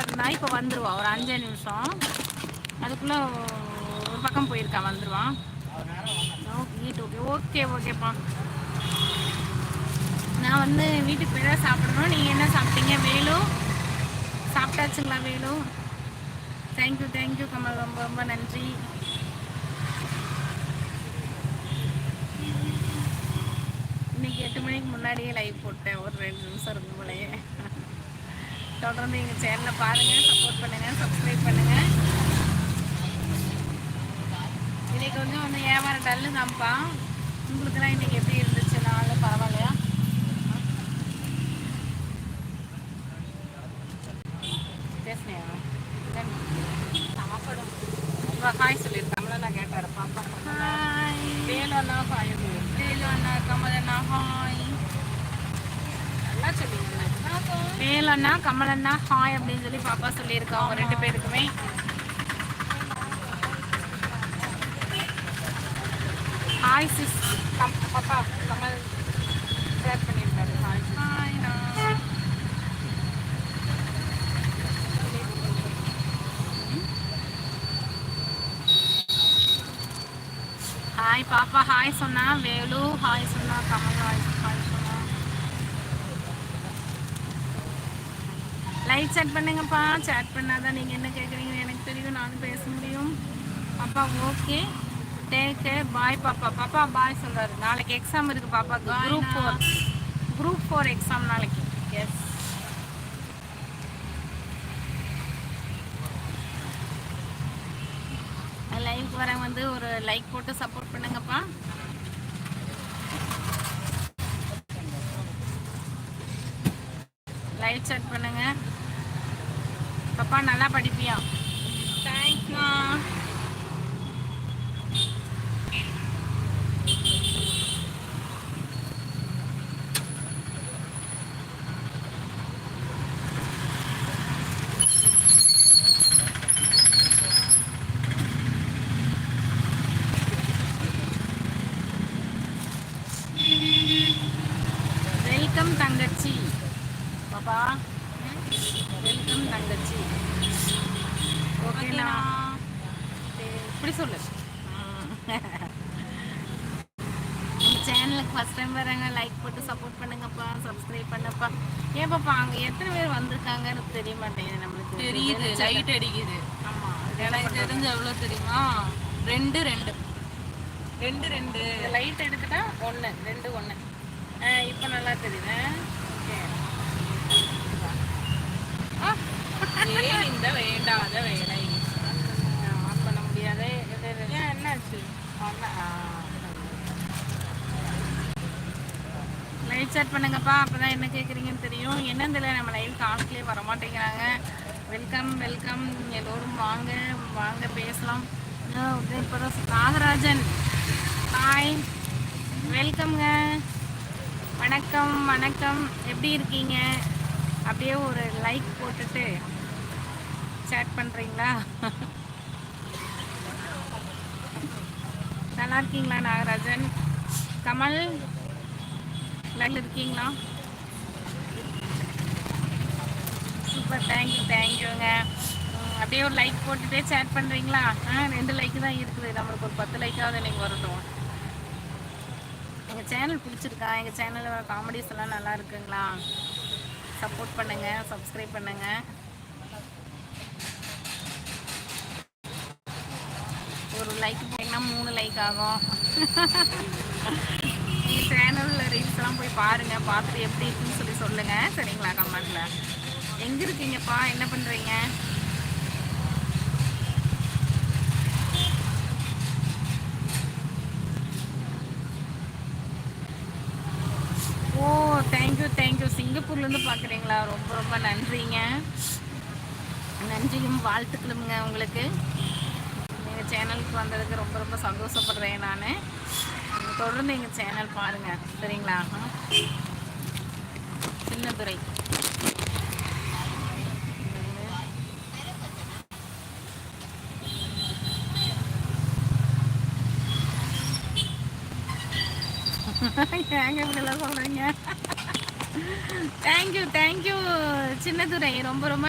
இருந்தா இப்போ வந்துடுவா ஒரு 5 நிமிஷம். அதுக்குள்ளே ஒரு பக்கம் போயிருக்கான், வந்துடுவான். ஓகே ஓகே ஓகேப்பா. நான் வந்து வீட்டுக்கு போய் தான் சாப்பிடணும். நீங்கள் என்ன சாப்பிட்டீங்க? வேலு சாப்பிட்டாச்சுங்களா? வேலு தேங்க்யூ கமல், ரொம்ப ரொம்ப நன்றி. இன்னைக்கு 8 மணிக்கு முன்னாடியே லைவ் போட்டேன், ஒரு 2 நிமிஷம் இருக்கும் போலயே. தொடர்ந்து எங்கள் சேனலை பாருங்கள், சப்போர்ட் பண்ணுங்கள், சப்ஸ்கிரைப் பண்ணுங்கள். இன்னைக்கு வந்து வியாபாரம் டல்லு தான்ப்பா. உங்களுக்குலாம் இன்னைக்கு எப்படி இருந்துச்சு? நாள் பரவாயில்லையா? பேசுனியா? சாப்பிடும். ஹாய் சொல்லியிருக்காங்களா? நான் கேட்டாரு பாப்பா. ஹாய் வேலு அண்ணா, ஹாய் வேலு அண்ணா, கமல் அண்ணா ஹாய். நல்லா சொல்லியிருந்தேன். வேலு அண்ணா, கமல் அண்ணா ஹாய் அப்படின்னு சொல்லி பாப்பா சொல்லியிருக்காங்க 2 பேருக்குமே. Hi sis. பாப்பா கமல் ஷேர் பண்ணியிருக்காரு. Hi hi. ஹாய் பாப்பா ஹாய் சொன்னா, வேலு ஹாய் சொன்னா, கமல் ஹாய் சொன்னா. லைக் சேட் பண்ணுங்கப்பா. சேட் பண்ணாதான் நீங்கள் என்ன கேட்குறீங்கன்னு எனக்கு தெரியும், நானும் பேச முடியும். பாப்பா ஓகே, டேக் கேர், பாய் பாப்பா. பாப்பா பாய் சொல்கிறாரு. நாளைக்கு எக்ஸாம் இருக்குது பாப்பாவுக்கு, குரூப் 4 எக்ஸாம் நாளைக்கு. எஸ். லைவுக்கு வரேன், வந்து ஒரு லைக் போட்டு சப்போர்ட் பண்ணுங்கப்பா. லைவ் சேட் பண்ணுங்க. பாப்பா நல்லா படிப்பியா? தேங்க்ஸ்மா. வெல்கம் தங்கச்சி. பாப்பா வெல்கம் தங்கச்சி. ஓகேண்ணா, இப்படி சொல்லு. உங்கள் சேனலுக்கு ஃபஸ்ட் டைம் வராங்க, லைக் போட்டு சப்போர்ட் பண்ணுங்கப்பா, சப்ஸ்கிரைப் பண்ணப்பா. ஏன் பாப்பா அங்கே எத்தனை பேர் வந்திருக்காங்கன்னு தெரிய மாட்டேங்குது நம்மளுக்கு. தெரியுது, லைட் அடிக்குது. ஆமாம், எனக்கு தெரிஞ்ச எவ்வளோ தெரியுமா? 2 லைட் எடுத்துட்டா 1 2 1. இப்போ நல்லா தெரியுது. ஓகே, இந்த வேண்டாத வேலை ஆன் பண்ண முடியாது. ஏன் என்னாச்சு? லைவ் சேட் பண்ணுங்கப்பா, அப்போதான் என்ன கேட்குறீங்கன்னு தெரியும். என்னன்னு தெரியல, நம்ம லைவ் கால்ஸ்லேயே வரமாட்டேங்கிறாங்க. வெல்கம் வெல்கம், எல்லோரும் வாங்க வாங்க பேசலாம். இப்போ நாகராஜன் ஹாய், வெல்கம்ங்க. வணக்கம் வணக்கம், எப்படி இருக்கீங்க? அப்படியே ஒரு லைக் போட்டுட்டு சேட் பண்ணுறீங்களா? நல்லா இருக்கீங்களா நாகராஜன்? கமல் லைவில் இருக்கீங்களா? சூப்பர், தேங்க்யூங்க. அப்படியே ஒரு லைக் போட்டுட்டே சேட் பண்ணுறீங்களா? 2 லைக்கு தான் இருக்குது, நம்மளுக்கு ஒரு 10 லைக்காவது எனக்கு வரட்டும். எங்கள் சேனல் பிடிச்சிருக்கா? எங்கள் சேனலில் வர காமெடிஸ் எல்லாம் நல்லா இருக்குங்களா? சப்போர்ட் பண்ணுங்கள், சப்ஸ்கிரைப் பண்ணுங்கள். ஒரு லைக் போட்டிங்கன்னா 3 லைக் ஆகும். எங்கள் சேனலில் ரீல்ஸ்லாம் போய் பாருங்கள், பார்த்துட்டு எப்படி இருக்குன்னு சொல்லி சொல்லுங்கள் சரிங்களா? கமெண்ட்டில். எங்கே இருக்கீங்கப்பா? என்ன பண்ணுறீங்க? ஓ தேங்க்யூ. சிங்கப்பூர்லேருந்து பார்க்குறீங்களா? ரொம்ப ரொம்ப நன்றிங்க. நன்றியும் வாழ்த்துக்களுங்க உங்களுக்கு. எங்கள் சேனலுக்கு வந்ததுக்கு ரொம்ப ரொம்ப சந்தோஷப்படுறேன் நான். தொடர்ந்து எங்கள் சேனல் பாருங்கள் சரிங்களா? சின்னதுரை ஏங்க இப்படிலாம் சொல்கிறீங்க? தேங்க்யூ சின்னதுரை, ரொம்ப ரொம்ப